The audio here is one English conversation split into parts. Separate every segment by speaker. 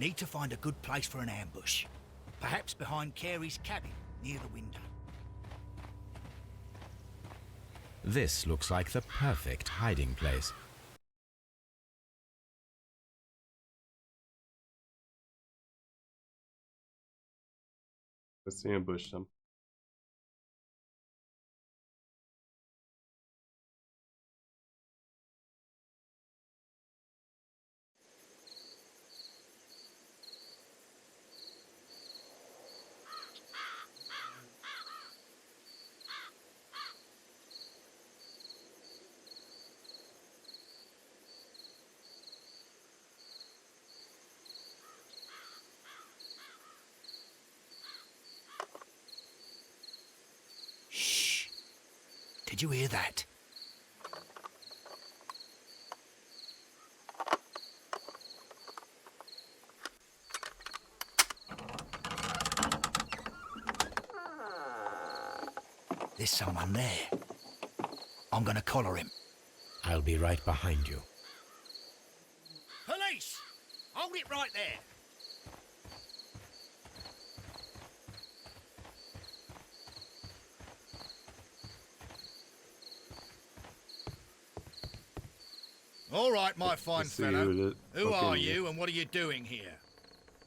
Speaker 1: need to find a good place for an ambush. Perhaps behind Carey's cabin, near the window.
Speaker 2: This looks like the perfect hiding place.
Speaker 3: Let's ambush them.
Speaker 1: Shh. Did you hear that? There's someone there. I'm gonna collar him.
Speaker 2: I'll be right behind you.
Speaker 1: Police! Hold it right there. All right, my fine
Speaker 3: Let's see
Speaker 1: fellow. Who are
Speaker 3: fucking-
Speaker 1: you and what are you doing here?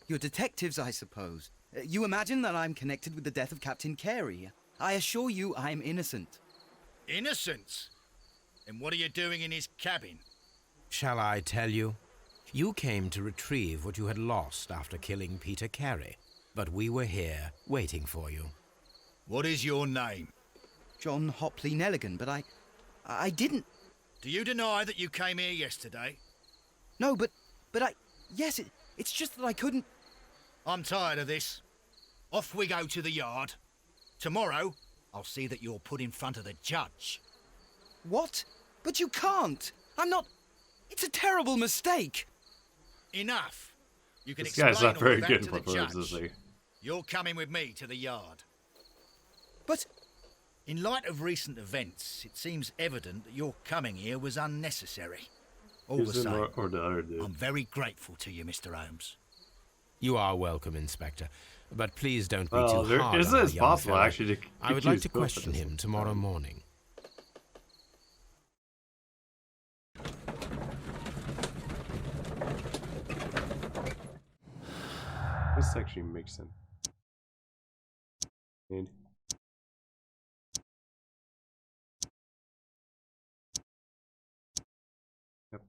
Speaker 4: You're detectives, I suppose. You imagine that I'm connected with the death of Captain Carey. I assure you I'm innocent.
Speaker 1: Innocent? And what are you doing in his cabin?
Speaker 2: Shall I tell you? You came to retrieve what you had lost after killing Peter Carey, but we were here waiting for you.
Speaker 1: What is your name?
Speaker 4: John Hopley Nelligan, but I didn't...
Speaker 1: Do you deny that you came here yesterday?
Speaker 4: No, but yes, it's just that I couldn't...
Speaker 1: I'm tired of this. Off we go to the yard. Tomorrow, I'll see that you're put in front of the judge.
Speaker 4: What? But you can't! I'm not... It's a terrible mistake!
Speaker 1: Enough. You can
Speaker 3: This
Speaker 1: explain
Speaker 3: guy's not
Speaker 1: all
Speaker 3: very
Speaker 1: of that
Speaker 3: good
Speaker 1: to
Speaker 3: with
Speaker 1: the
Speaker 3: words, is
Speaker 1: judge.
Speaker 3: he?
Speaker 1: You're coming with me to the yard.
Speaker 4: But...
Speaker 1: In light of recent events, it seems evident that your coming here was unnecessary. All the
Speaker 3: Who's him
Speaker 1: same,
Speaker 3: or the other dude?
Speaker 1: I'm very grateful to you, Mr. Holmes.
Speaker 2: You are welcome, Inspector, but please don't be
Speaker 3: Well,
Speaker 2: too hard
Speaker 3: is
Speaker 2: on our
Speaker 3: it
Speaker 2: young
Speaker 3: possible
Speaker 2: fellow.
Speaker 3: actually to
Speaker 2: I would like to
Speaker 3: accuse both of
Speaker 2: question
Speaker 3: this
Speaker 2: him
Speaker 3: one?
Speaker 2: tomorrow morning.
Speaker 3: This actually makes sense. And yep.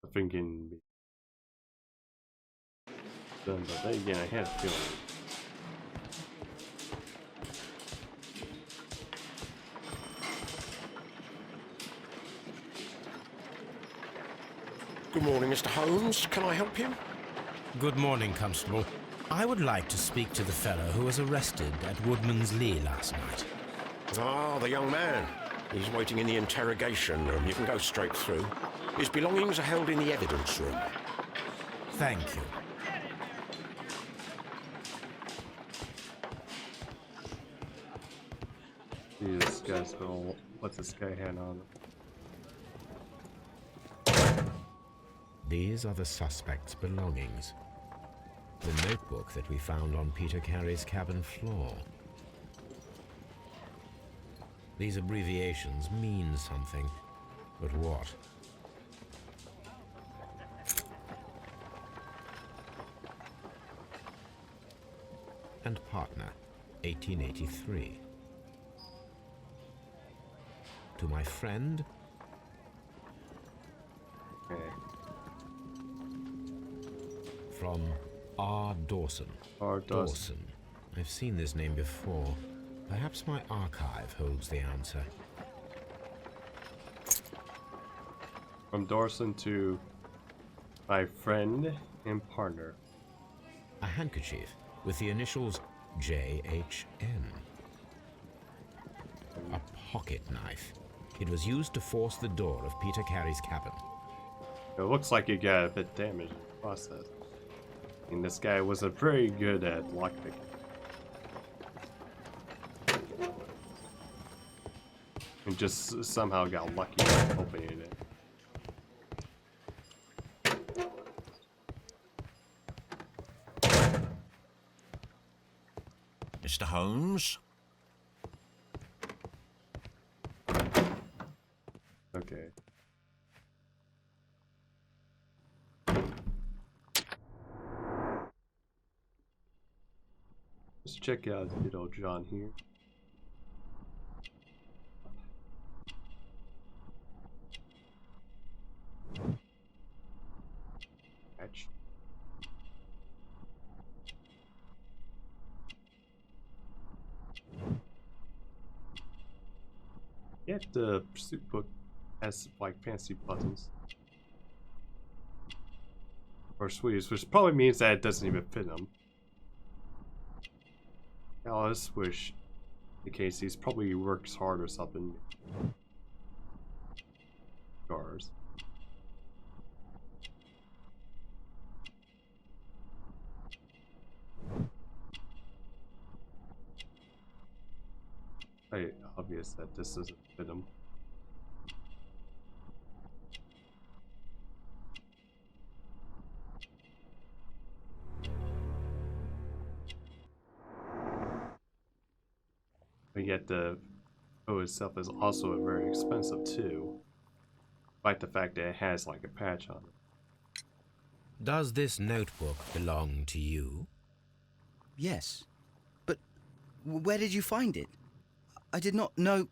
Speaker 3: I think in done, but then again, I had a feeling.
Speaker 5: Good morning, Mr. Holmes. Can I help you?
Speaker 2: Good morning, Constable. I would like to speak to the fellow who was arrested at Woodman's Lee last night.
Speaker 5: Ah, the young man. He's waiting in the interrogation room. You can go straight through. His belongings are held in the evidence room.
Speaker 2: Thank you.
Speaker 3: See, this guy's all. What's this guy had on?
Speaker 2: These are the suspect's belongings. The notebook that we found on Peter Carey's cabin floor. These abbreviations mean something, but what? And partner, 1883. To my friend,
Speaker 3: Okay.
Speaker 2: from R. Dawson.
Speaker 3: R. Dawson.
Speaker 2: I've seen this name before. Perhaps my archive holds the answer.
Speaker 3: From Dawson to my friend and partner.
Speaker 2: A handkerchief with the initials JHN. A pocket knife. It was used to force the door of Peter Carey's cabin.
Speaker 3: It looks like it got a bit damaged in the process. And this guy wasn't very good at lockpicking. and just somehow got lucky opening it.
Speaker 5: Mr. Holmes?
Speaker 3: Okay. Let's check out good old John here. Catch. Yeah, the pursuit book has like fancy buttons. Or sleeves, which probably means that it doesn't even fit him. Now let's wish in case he's probably works hard or something. Scars. Very obvious that this doesn't fit him. But yet the bow itself is also very expensive too. Despite the fact that it has like a patch on it.
Speaker 2: Does this notebook belong to you?
Speaker 4: Yes. But where did you find it? I did not know...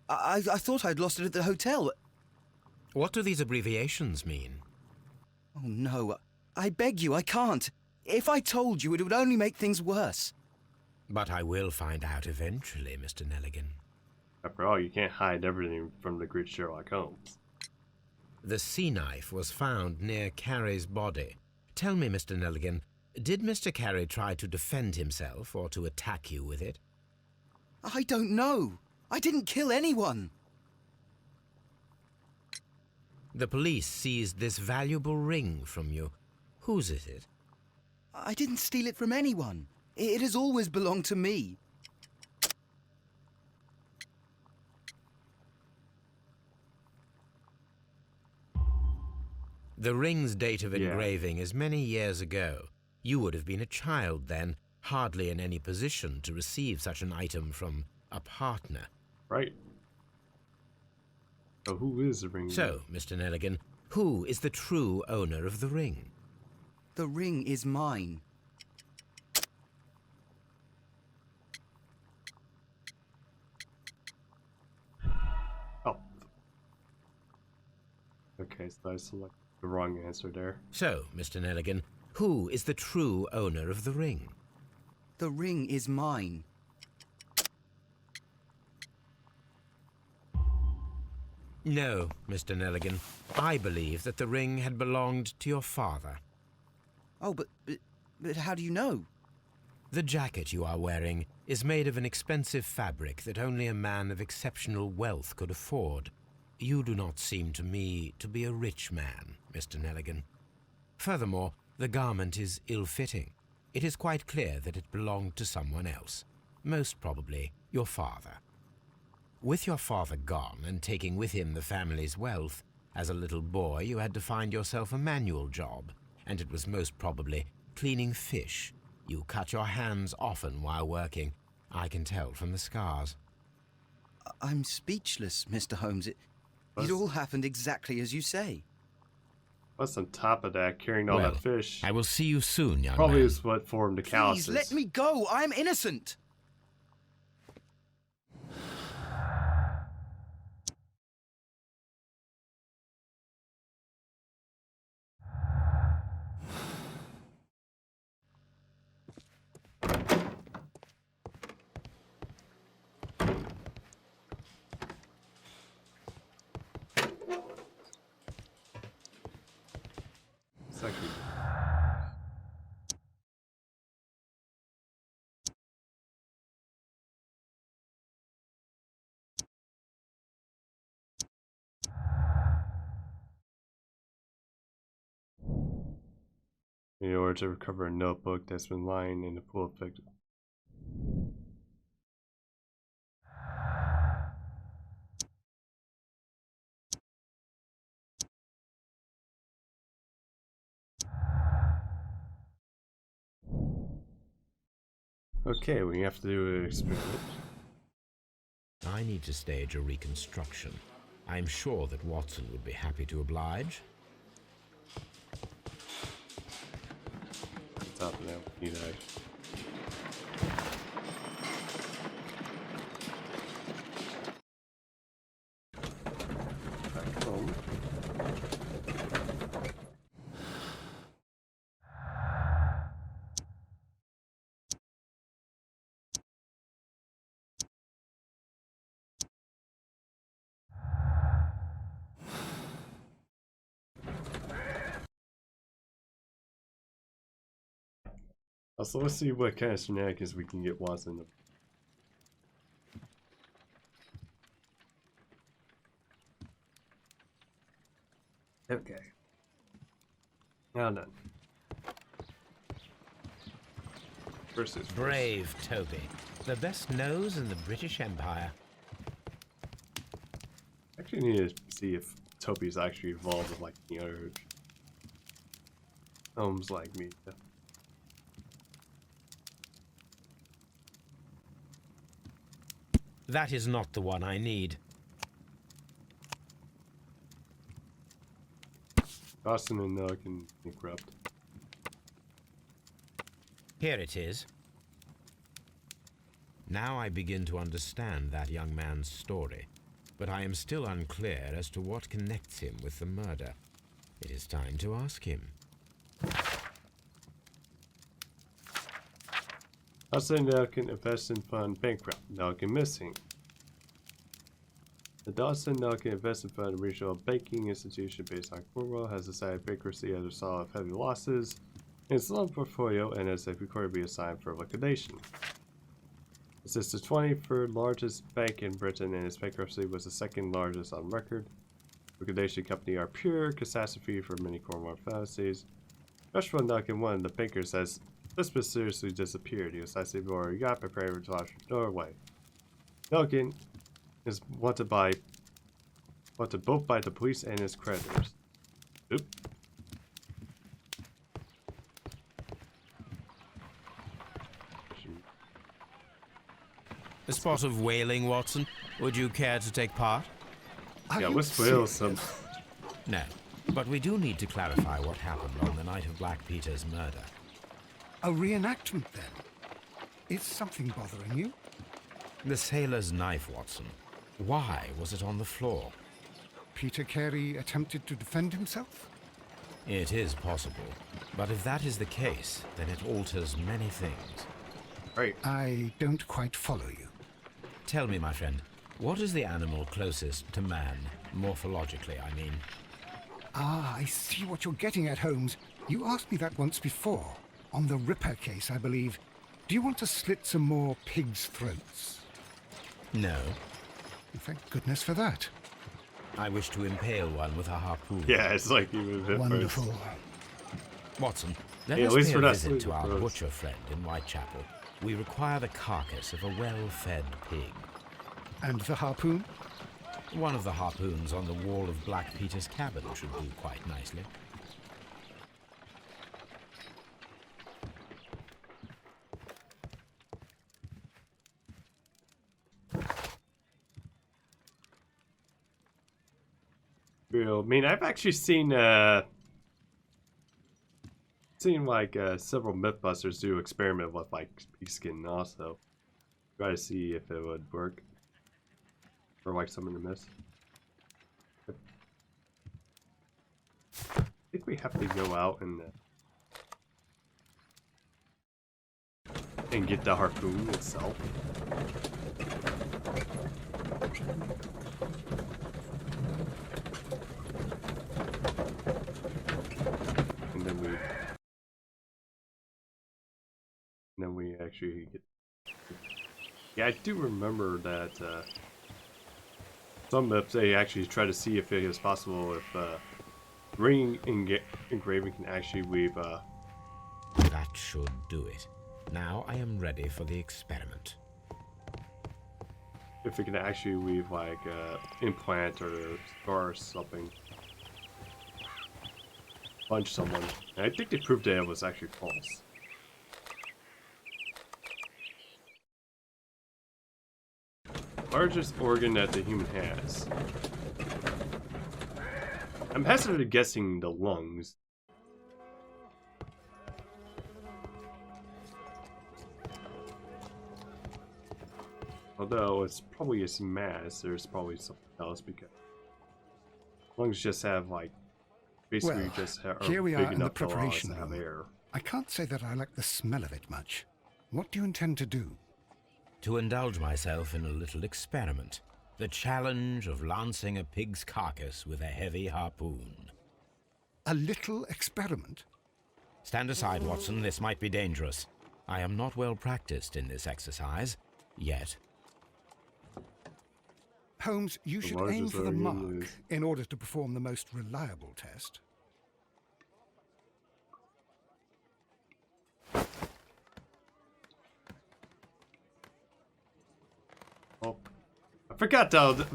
Speaker 4: I thought I'd lost it at the hotel.
Speaker 2: What do these abbreviations mean?
Speaker 4: Oh, no. I beg you, I can't. If I told you, it would only make things worse.
Speaker 2: But I will find out eventually, Mr. Nelligan.
Speaker 3: After all, you can't hide everything from the great Sherlock Holmes.
Speaker 2: The sea knife was found near Carey's body. Tell me, Mr. Nelligan, did Mr. Carey try to defend himself or to attack you with it?
Speaker 4: I don't know. I didn't kill anyone.
Speaker 2: The police seized this valuable ring from you. Whose is it?
Speaker 4: I didn't steal it from anyone. It has always belonged to me.
Speaker 2: The ring's date of engraving is many years ago. You would have been a child then, hardly in any position to receive such an item from a partner.
Speaker 3: Right. So who is the ring?
Speaker 2: So, Mr. Nelligan, who is the true owner of the ring?
Speaker 4: The ring is mine.
Speaker 3: Oh. Okay, so I select the wrong answer there.
Speaker 2: So, Mr. Nelligan, who is the true owner of the ring?
Speaker 4: The ring is mine.
Speaker 2: No, Mr. Nelligan. I believe that the ring had belonged to your father.
Speaker 4: Oh, but how do you know?
Speaker 2: The jacket you are wearing is made of an expensive fabric that only a man of exceptional wealth could afford. You do not seem to me to be a rich man, Mr. Nelligan. Furthermore, the garment is ill-fitting. It is quite clear that it belonged to someone else, most probably your father. With your father gone and taking with him the family's wealth, as a little boy you had to find yourself a manual job, and it was most probably cleaning fish. You cut your hands often while working. I can tell from the scars.
Speaker 4: I'm speechless, Mr. Holmes. It all happened exactly as you say.
Speaker 3: Plus, on top of that, carrying all that fish
Speaker 2: I will see you soon, young
Speaker 3: probably
Speaker 2: man.
Speaker 3: is what formed the calluses.
Speaker 4: Please, let me go. I'm innocent.
Speaker 3: Second. In order to recover a notebook that's been lying in the pool of victims. Okay, we have to do an experiment.
Speaker 2: I need to stage a reconstruction. I'm sure that Watson would be happy to oblige.
Speaker 3: What's up now? Need a... Back home. Also, let's see what kind of shenanigans we can get Watson to. Okay. Now done. Versus
Speaker 2: Brave Toby, the best nose in the British Empire.
Speaker 3: Actually, need to see if Toby's actually evolved with like the other homes like me.
Speaker 2: That is not the one I need.
Speaker 3: Dawson and Noah can be corrupt.
Speaker 2: Here it is. Now I begin to understand that young man's story, but I am still unclear as to what connects him with the murder. It is time to ask him.
Speaker 3: Dawson and Noah can investment fund bankrupt. Noah missing. The Dawson Nelkin Investment Fund, a regional banking institution based on Cornwall, has decided bankruptcy as a result of heavy losses in its loan portfolio and has recorded to be assigned for liquidation. This is the 23rd largest bank in Britain, and its bankruptcy was the second largest on record. Liquidation company are pure catastrophe for many Cornwall fantasies. Joshua Nelkin, one of the bankers, has just mysteriously disappeared. He was last seen aboard a yacht preparing to launch from Norway. Nelkin is wanted both by the police and his creditors. Oop.
Speaker 2: A spot of whaling, Watson. Would you care to take part?
Speaker 3: Yeah, let's whale some.
Speaker 2: No, but we do need to clarify what happened on the night of Black Peter's murder.
Speaker 6: A reenactment, then? Is something bothering you?
Speaker 2: The sailor's knife, Watson. Why was it on the floor?
Speaker 6: Peter Carey attempted to defend himself?
Speaker 2: It is possible, but if that is the case, then it alters many things.
Speaker 3: Right.
Speaker 6: I don't quite follow you.
Speaker 2: Tell me, my friend, what is the animal closest to man, morphologically, I mean?
Speaker 6: Ah, I see what you're getting at, Holmes. You asked me that once before. On the Ripper case, I believe. Do you want to slit some more pigs' throats?
Speaker 2: No.
Speaker 6: Thank goodness for that.
Speaker 2: I wish to impale one with a harpoon.
Speaker 3: Yeah, it's like he was hit
Speaker 6: Wonderful.
Speaker 3: first.
Speaker 2: Watson, let
Speaker 3: Hey, at
Speaker 2: us
Speaker 3: least
Speaker 2: pay
Speaker 3: we're
Speaker 2: a
Speaker 3: not
Speaker 2: visit to
Speaker 3: sleeping
Speaker 2: our
Speaker 3: throats.
Speaker 2: butcher friend in Whitechapel. We require the carcass of a well-fed pig.
Speaker 6: And the harpoon?
Speaker 2: One of the harpoons on the wall of Black Peter's cabin should do quite nicely.
Speaker 3: I mean, I've actually seen like several Mythbusters do experiment with like pig skin also. Try to see if it would work. Or like someone to miss. I think we have to go out and get the harpoon itself. And then we actually get. Yeah, I do remember that some myths they actually try to see if it is possible if ring engraving can actually weave.
Speaker 2: That should do it. Now I am ready for the experiment.
Speaker 3: If it can actually weave like implant or something. Punch someone. And I think they proved that it was actually false. Largest organ that the human has. I'm hesitant to guessing the lungs. Although it's probably its mass, there's probably something else because lungs just have like basically
Speaker 6: Well,
Speaker 3: just are
Speaker 6: here we
Speaker 3: big
Speaker 6: are in the
Speaker 3: enough to allow us
Speaker 6: preparation
Speaker 3: to have
Speaker 6: room.
Speaker 3: air.
Speaker 6: I can't say that I like the smell of it much. What do you intend to do?
Speaker 2: To indulge myself in a little experiment. The challenge of lancing a pig's carcass with a heavy harpoon.
Speaker 6: A little experiment?
Speaker 2: Stand aside, Watson. This might be dangerous. I am not well practiced in this exercise. Yet.
Speaker 6: Holmes, you
Speaker 3: The
Speaker 6: should aim
Speaker 3: largest
Speaker 6: for the
Speaker 3: organ
Speaker 6: mark
Speaker 3: is-
Speaker 6: in order to perform the most reliable test.
Speaker 3: Oh, I forgot the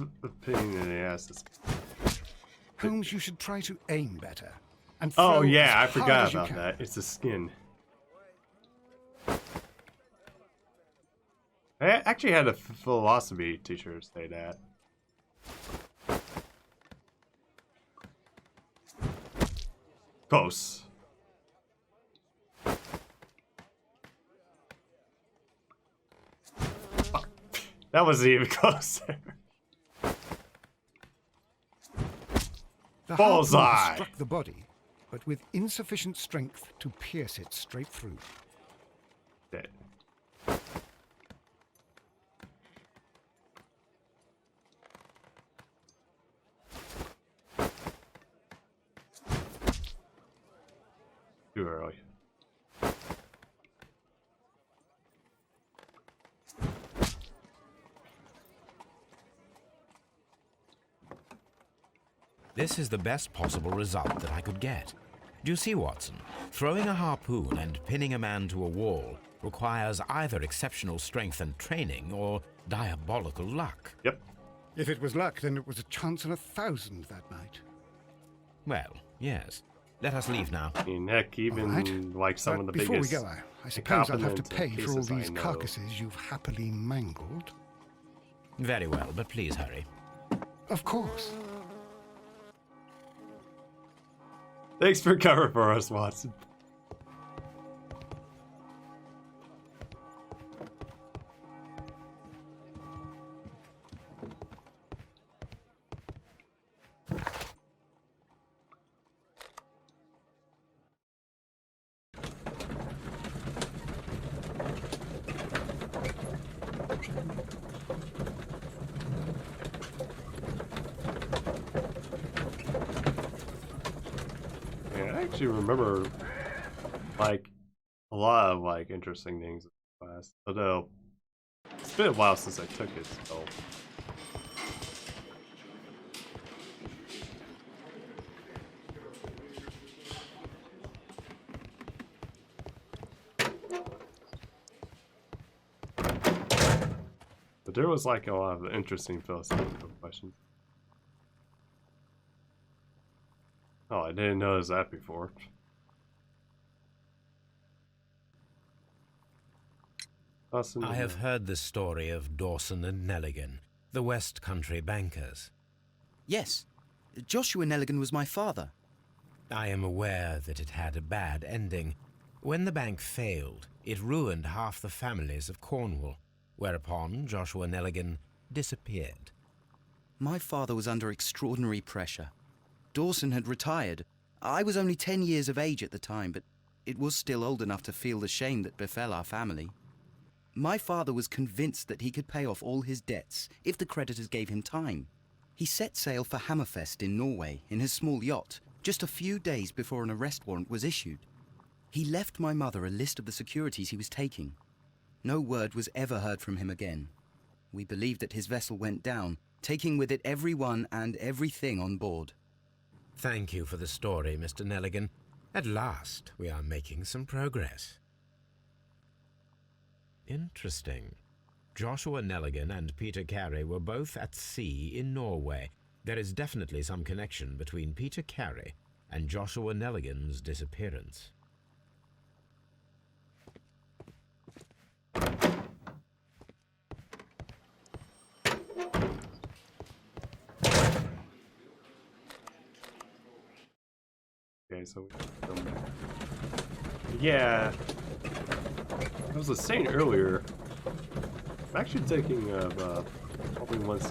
Speaker 3: pain in the ass.
Speaker 6: Holmes, you should try to aim better. And
Speaker 3: Oh
Speaker 6: throw
Speaker 3: yeah, I
Speaker 6: as hard
Speaker 3: forgot
Speaker 6: as you
Speaker 3: about
Speaker 6: can.
Speaker 3: that. It's the skin. I actually had a philosophy teacher say that. Close. Fuck. That wasn't even closer.
Speaker 6: The
Speaker 3: Bullseye!
Speaker 6: harpoon struck the body, but with insufficient strength to pierce it straight through.
Speaker 3: Dead. Too early.
Speaker 2: This is the best possible result that I could get. Do you see, Watson? Throwing a harpoon and pinning a man to a wall requires either exceptional strength and training or diabolical luck.
Speaker 3: Yep.
Speaker 6: If it was luck, then it was a chance in 1,000 that night.
Speaker 2: Well, yes. Let us leave now.
Speaker 3: I mean, heck, even
Speaker 6: right.
Speaker 3: like some
Speaker 6: But
Speaker 3: of the
Speaker 6: before
Speaker 3: biggest.
Speaker 6: we go, I suppose I'll have to
Speaker 3: incompetent
Speaker 6: pay for all
Speaker 3: cases I
Speaker 6: these
Speaker 3: know.
Speaker 6: carcasses you've happily mangled.
Speaker 2: Very well, but please hurry.
Speaker 6: Of course.
Speaker 3: Thanks for covering for us, Watson. Yeah, I actually remember like a lot of like interesting things in class. Although it's been a while since I took it, so but there was like a lot of interesting philosophical questions. Oh, I didn't notice that before. Awesome.
Speaker 2: I have heard the story of Dawson and Nelligan, the West Country bankers.
Speaker 4: Yes, Joshua Nelligan was my father.
Speaker 2: I am aware that it had a bad ending. When the bank failed, it ruined half the families of Cornwall, whereupon Joshua Nelligan disappeared.
Speaker 4: My father was under extraordinary pressure. Dawson had retired. I was only 10 years of age at the time, but it was still old enough to feel the shame that befell our family. My father was convinced that he could pay off all his debts if the creditors gave him time. He set sail for Hammerfest in Norway in his small yacht, just a few days before an arrest warrant was issued. He left my mother a list of the securities he was taking. No word was ever heard from him again. We believe that his vessel went down, taking with it everyone and everything on board.
Speaker 2: Thank you for the story, Mr. Nelligan. At last, we are making some progress. Interesting. Joshua Nelligan and Peter Carey were both at sea in Norway. There is definitely some connection between Peter Carey and Joshua Nelligan's disappearance.
Speaker 3: anyway, so yeah. I was saying earlier, I'm actually thinking of probably once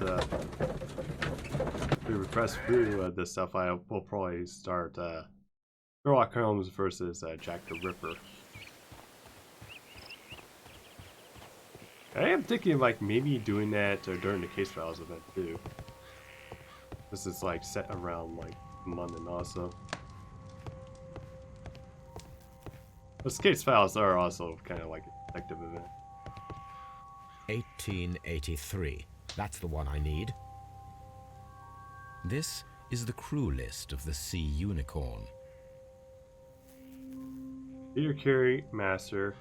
Speaker 3: we repress through this stuff, I will probably start Sherlock Holmes versus Jack the Ripper. I am thinking of like maybe doing that during the Case Files event too. This is like set around like London also. But Case Files are also kind of like a detective event.
Speaker 2: 1883. That's the one I need. This is the crew list of the Sea Unicorn.
Speaker 3: Peter Carey, Master.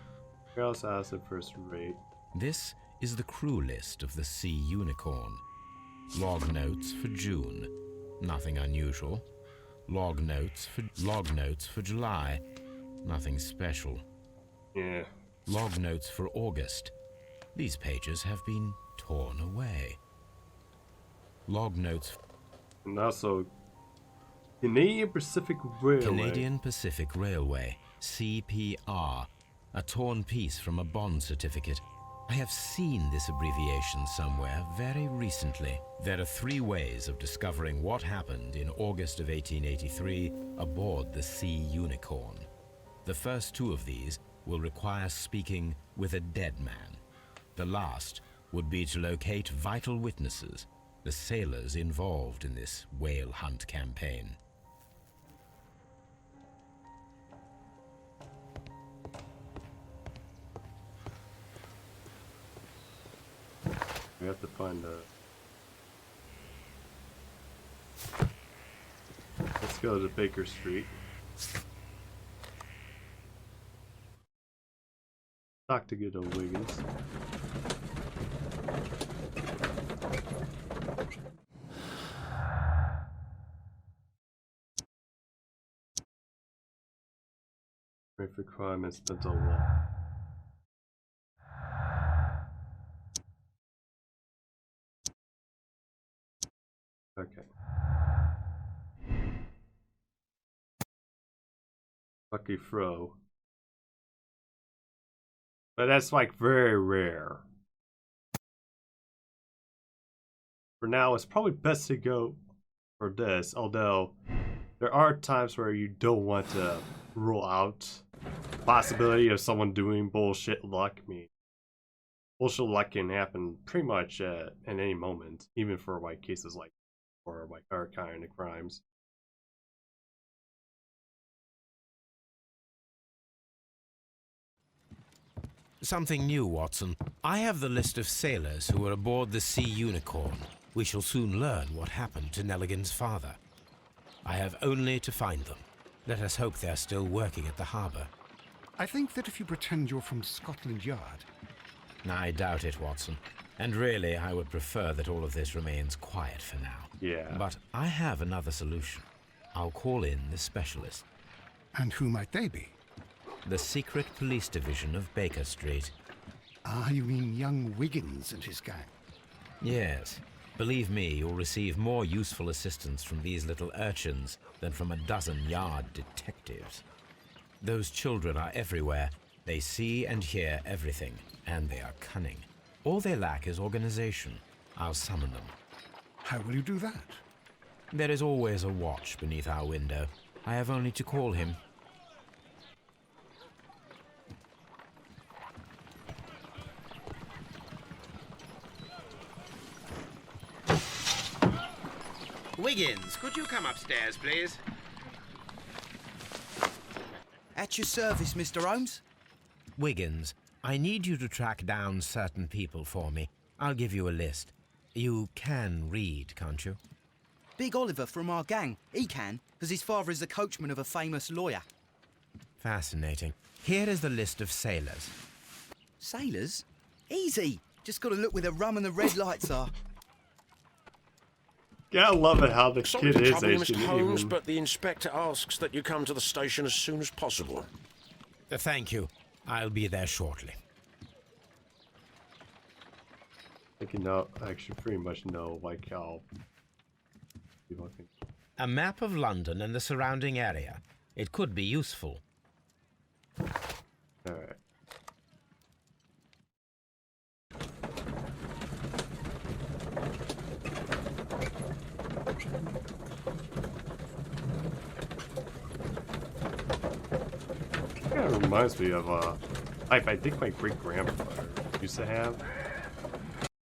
Speaker 3: Charles Allison, First Rate.
Speaker 2: This is the crew list of the Sea Unicorn. Log notes for June. Nothing unusual. Log notes for July. Nothing special.
Speaker 3: Yeah.
Speaker 2: Log notes for August. These pages have been torn away. Log notes.
Speaker 3: And also, Canadian Pacific Railway.
Speaker 2: Canadian Pacific Railway, CPR. A torn piece from a bond certificate. I have seen this abbreviation somewhere very recently. There are 3 ways of discovering what happened in August of 1883 aboard the Sea Unicorn. The first 2 of these will require speaking with a dead man. The last would be to locate vital witnesses, the sailors involved in this whale hunt campaign.
Speaker 3: We have to find the... Let's go to Baker Street. Talk to good old Wiggins. Wait for crime and spent a lot. Okay. Lucky throw. But that's like very rare. For now, it's probably best to go for this, although there are times where you don't want to rule out the possibility of someone doing bullshit luck. I mean, bullshit luck can happen pretty much at any moment, even for like cases like or like our kind of crimes.
Speaker 2: Something new, Watson. I have the list of sailors who were aboard the Sea Unicorn. We shall soon learn what happened to Nelligan's father. I have only to find them. Let us hope they're still working at the harbour.
Speaker 6: I think that if you pretend you're from Scotland Yard...
Speaker 2: I doubt it, Watson. And really, I would prefer that all of this remains quiet for now.
Speaker 3: Yeah.
Speaker 2: But I have another solution. I'll call in the specialist.
Speaker 6: And who might they be?
Speaker 2: The secret police division of Baker Street.
Speaker 6: Ah, you mean young Wiggins and his gang?
Speaker 2: Yes. Believe me, you'll receive more useful assistance from these little urchins than from a dozen yard detectives. Those children are everywhere. They see and hear everything, and they are cunning. All they lack is organization. I'll summon them.
Speaker 6: How will you do that?
Speaker 2: There is always a watch beneath our window. I have only to call him.
Speaker 7: Wiggins, could you come upstairs, please?
Speaker 4: At your service, Mr. Holmes.
Speaker 2: Wiggins, I need you to track down certain people for me. I'll give you a list. You can read, can't you?
Speaker 4: Big Oliver from our gang. He can, because his father is the coachman of a famous lawyer.
Speaker 2: Fascinating. Here is the list of sailors.
Speaker 4: Sailors? Easy. Just got to look where the rum and the red lights are.
Speaker 3: Yeah, I love it how the
Speaker 5: Sorry
Speaker 3: kid
Speaker 5: to
Speaker 3: is
Speaker 5: trouble you,
Speaker 3: aging
Speaker 5: Mr. Holmes,
Speaker 3: even.
Speaker 5: but the inspector asks that you come to the station as soon as possible.
Speaker 2: Thank you. I'll be there shortly.
Speaker 3: I can now actually pretty much know like how people can.
Speaker 2: A map of London and the surrounding area. It could be useful.
Speaker 3: Alright. Kind of reminds me of a type I think my great grandfather used to have.